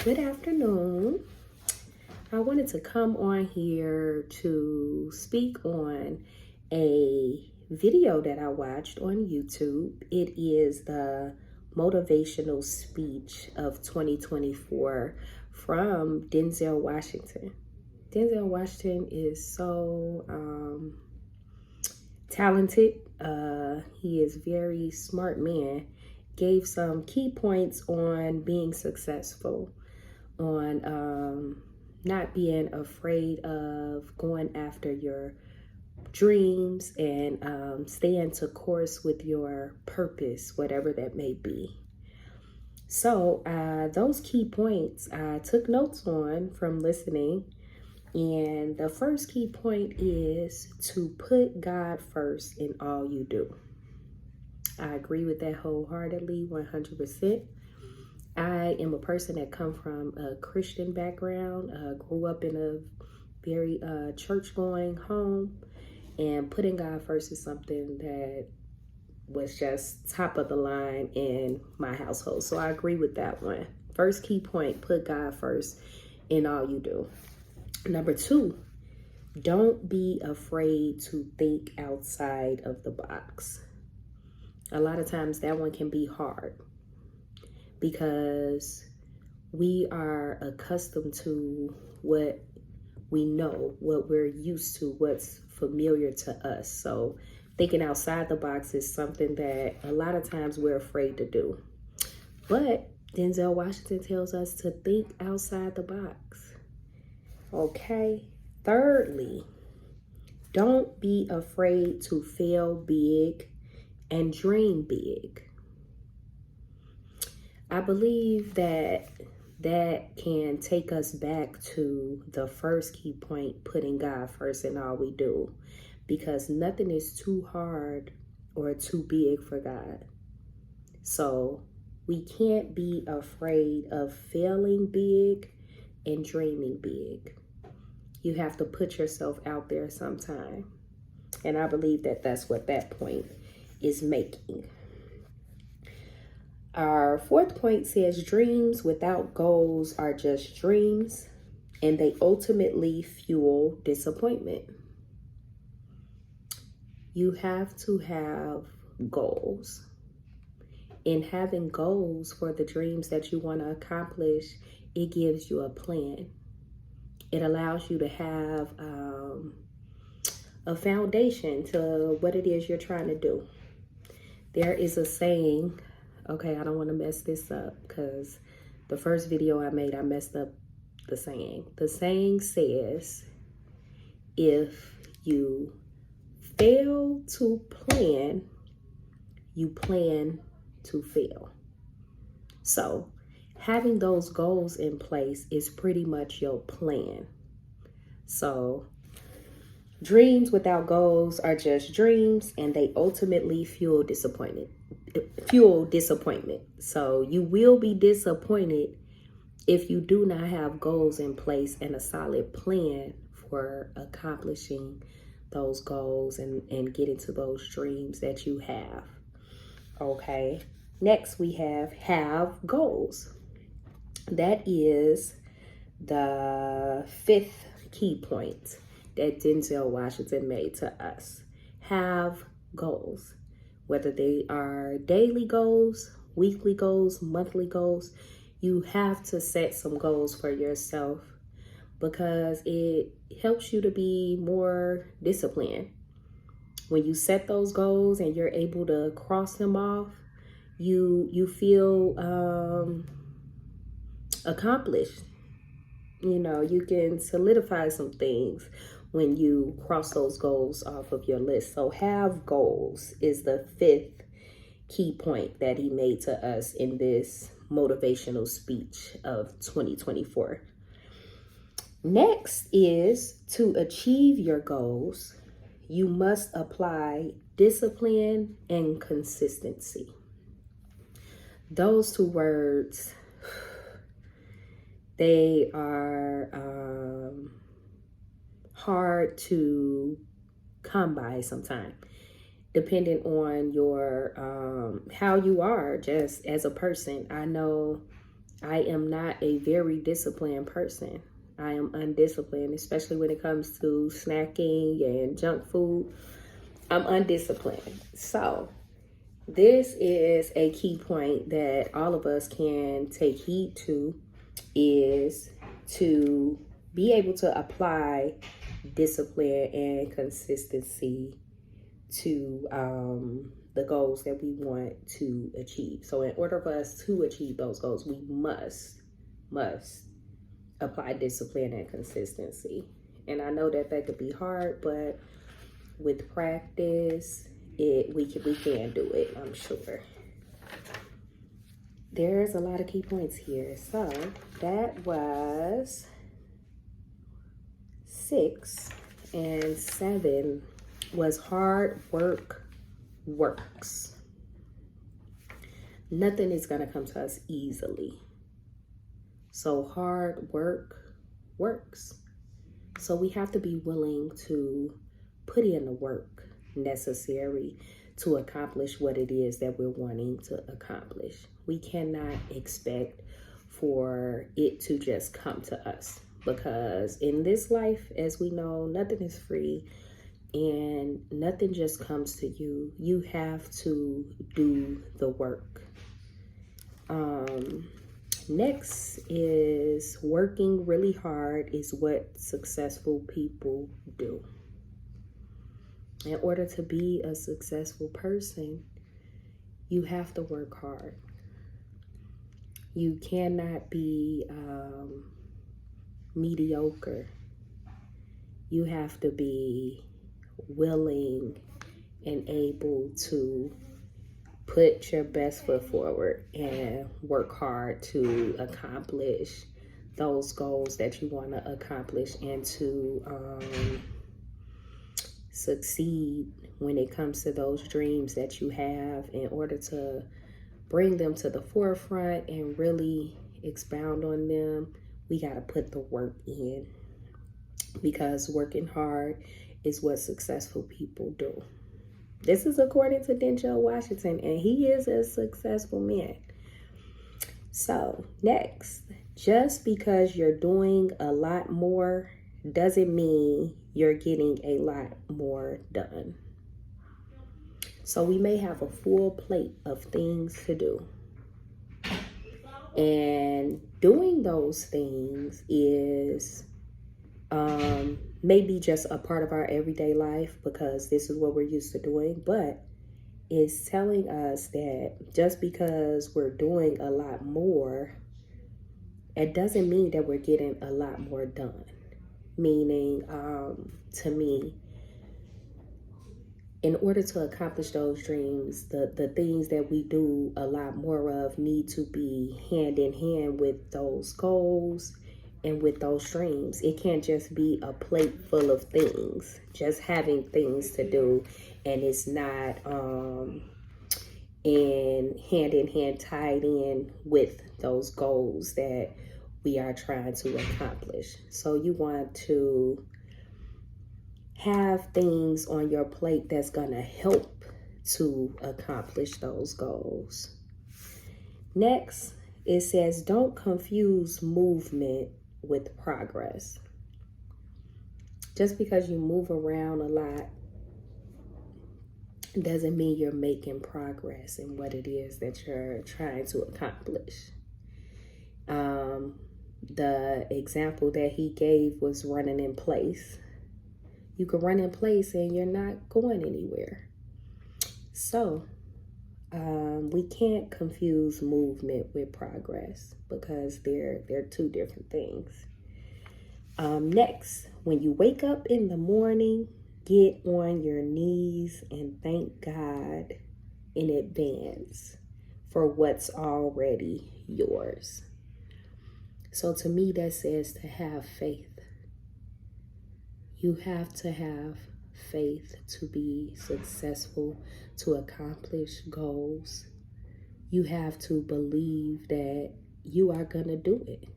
Good afternoon. I wanted to come on here to speak on a video that I watched on YouTube. It is the motivational speech of 2024 from Denzel Washington. Denzel Washington is so talented. He is a very smart man. Gave some key points on being successful, on not being afraid of going after your dreams and staying to course with your purpose, whatever that may be. So those key points I took notes on from listening. And the first key point is to put God first in all you do. I agree with that wholeheartedly, 100%. I am a person that come from a Christian background, grew up in a very church-going home, and putting God first is something that was just top of the line in my household. So I agree with that one. First key point, put God first in all you do. Number two, don't be afraid to think outside of the box. A lot of times that one can be hard because we are accustomed to what we know, what we're used to, what's familiar to us. So thinking outside the box is something that a lot of times we're afraid to do. But Denzel Washington tells us to think outside the box. Okay. Thirdly, don't be afraid to fail big and dream big. I believe that can take us back to the first key point, putting God first in all we do, because nothing is too hard or too big for God. So we can't be afraid of failing big and dreaming big. You have to put yourself out there sometime. And I believe that that's what that point is making. Our fourth point says dreams without goals are just dreams, and they ultimately fuel disappointment. You have to have goals. In having goals for the dreams that you want to accomplish, it gives you a plan. It allows you to have a foundation to what it is you're trying to do. There is a saying, okay, I don't want to mess this up because the first video I made, I messed up the saying. The saying says, if you fail to plan, you plan to fail. So having those goals in place is pretty much your plan. So dreams without goals are just dreams, and they ultimately fuel disappointment. So you will be disappointed if you do not have goals in place and a solid plan for accomplishing those goals and getting to those dreams that you have. Okay. Next, we have goals. That is the fifth key point that Denzel Washington made to us. Have goals, whether they are daily goals, weekly goals, monthly goals. You have to set some goals for yourself because it helps you to be more disciplined. When you set those goals and you're able to cross them off, you feel accomplished. You know, you can solidify some things when you cross those goals off of your list. So have goals is the fifth key point that he made to us in this motivational speech of 2024. Next is to achieve your goals, you must apply discipline and consistency. Those two words, they are hard to come by sometimes, depending on your how you are just as a person. I know I am not a very disciplined person. I am undisciplined, especially when it comes to snacking and junk food. I'm undisciplined. So, this is a key point that all of us can take heed to, is to be able to apply discipline and consistency to the goals that we want to achieve. So in order for us to achieve those goals, we must apply discipline and consistency. And I know that could be hard, but with practice, we can do it, I'm sure. There's a lot of key points here. So that was 6, and 7 was hard work works. Nothing is going to come to us easily. So hard work works. So we have to be willing to put in the work necessary to accomplish what it is that we're wanting to accomplish. We cannot expect for it to just come to us, because in this life, as we know, nothing is free and nothing just comes to you. You have to do the work. Next is working really hard is what successful people do. In order to be a successful person, you have to work hard. You cannot be mediocre. You have to be willing and able to put your best foot forward and work hard to accomplish those goals that you want to accomplish, and to succeed when it comes to those dreams that you have. In order to bring them to the forefront and really expound on them, we got to put the work in, because working hard is what successful people do. This is according to Denzel Washington, and he is a successful man. So next, just because you're doing a lot more doesn't mean you're getting a lot more done. So we may have a full plate of things to do, and doing those things is maybe just a part of our everyday life, because this is what we're used to doing. But it's telling us that just because we're doing a lot more, it doesn't mean that we're getting a lot more done. Meaning, to me, in order to accomplish those dreams, the things that we do a lot more of need to be hand in hand with those goals and with those dreams. It can't just be a plate full of things, just having things to do, and it's not hand in hand tied in with those goals that we are trying to accomplish. So you want to have things on your plate that's going to help to accomplish those goals. Next, it says, don't confuse movement with progress. Just because you move around a lot doesn't mean you're making progress in what it is that you're trying to accomplish. The example that he gave was running in place. You can run in place and you're not going anywhere. So we can't confuse movement with progress, because they're two different things. Next, when you wake up in the morning, get on your knees and thank God in advance for what's already yours. So to me, that says to have faith. You have to have faith to be successful, to accomplish goals. You have to believe that you are going to do it.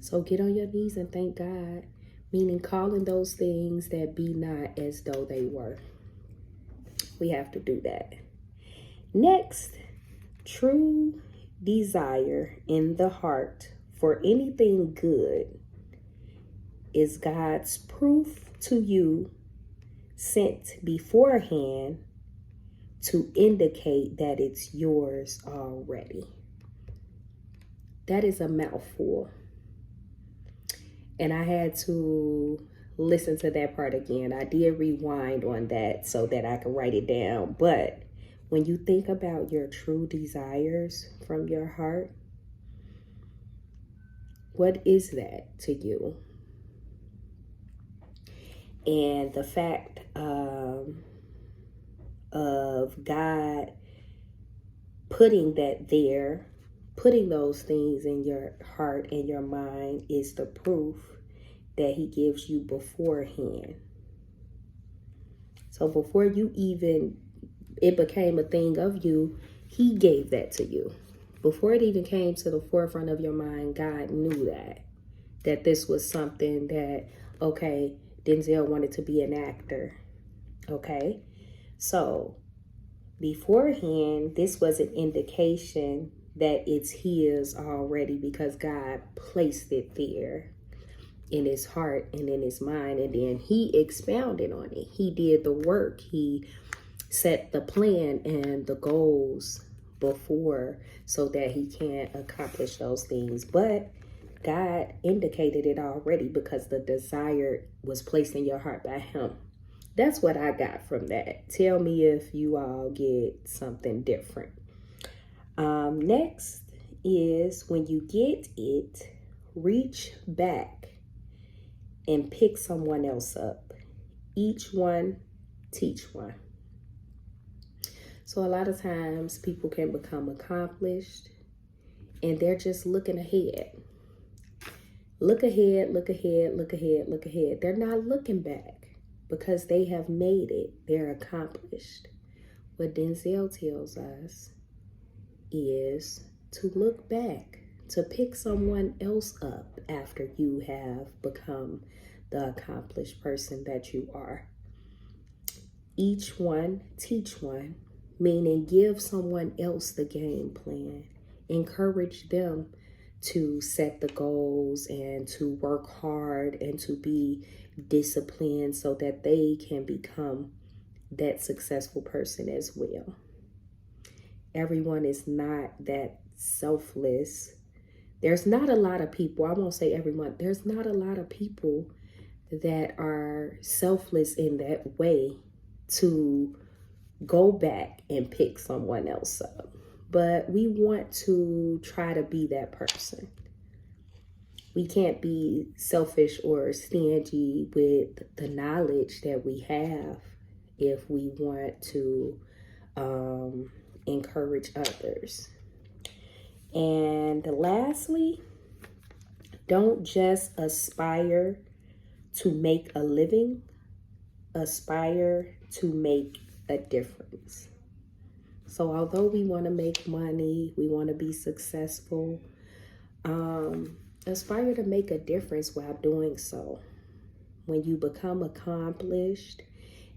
So get on your knees and thank God, meaning calling those things that be not as though they were. We have to do that. Next, true desire in the heart for anything good is God's proof to you sent beforehand to indicate that it's yours already. That is a mouthful. And I had to listen to that part again. I did rewind on that so that I could write it down. But when you think about your true desires from your heart, what is that to you? And the fact of God putting that there, putting those things in your heart and your mind is the proof that he gives you beforehand. So before you even, it became a thing of you, he gave that to you. Before it even came to the forefront of your mind, God knew that this was something that, okay, Denzel wanted to be an actor. Okay. So beforehand, this was an indication that it's his already because God placed it there in his heart and in his mind. And then he expounded on it. He did the work. He set the plan and the goals before so that he can accomplish those things. But God indicated it already because the desire was placed in your heart by him. That's what I got from that. Tell me if you all get something different. Next is when you get it, reach back and pick someone else up. Each one, teach one. So a lot of times people can become accomplished and they're just looking ahead. Look ahead, look ahead, look ahead, look ahead. They're not looking back because they have made it. They're accomplished. What Denzel tells us is to look back, to pick someone else up after you have become the accomplished person that you are. Each one, teach one, meaning give someone else the game plan. Encourage them to set the goals and to work hard and to be disciplined so that they can become that successful person as well. Everyone is not that selfless. There's not a lot of people, I won't say everyone, there's not a lot of people that are selfless in that way to go back and pick someone else up. But we want to try to be that person. We can't be selfish or stingy with the knowledge that we have if we want to encourage others. And lastly, don't just aspire to make a living, aspire to make a difference. So although we want to make money, we want to be successful, aspire to make a difference while doing so. When you become accomplished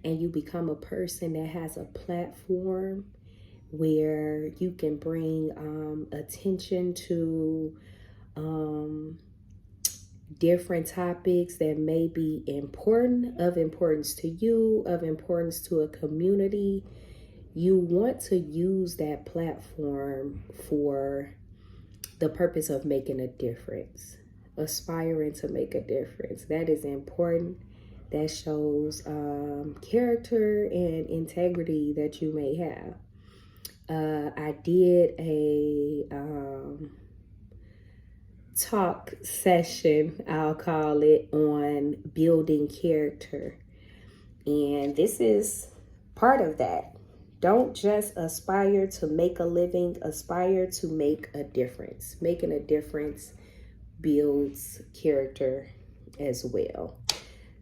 and you become a person that has a platform where you can bring attention to different topics that may be of importance to you, of importance to a community, you want to use that platform for the purpose of making a difference, aspiring to make a difference. That is important. That shows character and integrity that you may have. I did a talk session, I'll call it, on building character. And this is part of that. Don't just aspire to make a living, aspire to make a difference. Making a difference builds character as well.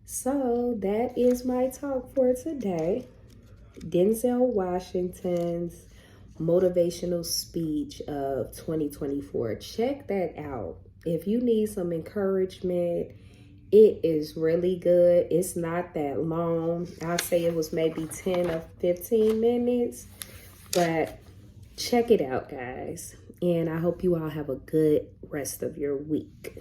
So that is my talk for today. Denzel Washington's motivational speech of 2024. Check that out. If you need some encouragement, it is really good. It's not that long. I'll say it was maybe 10 or 15 minutes, but check it out, guys. And I hope you all have a good rest of your week.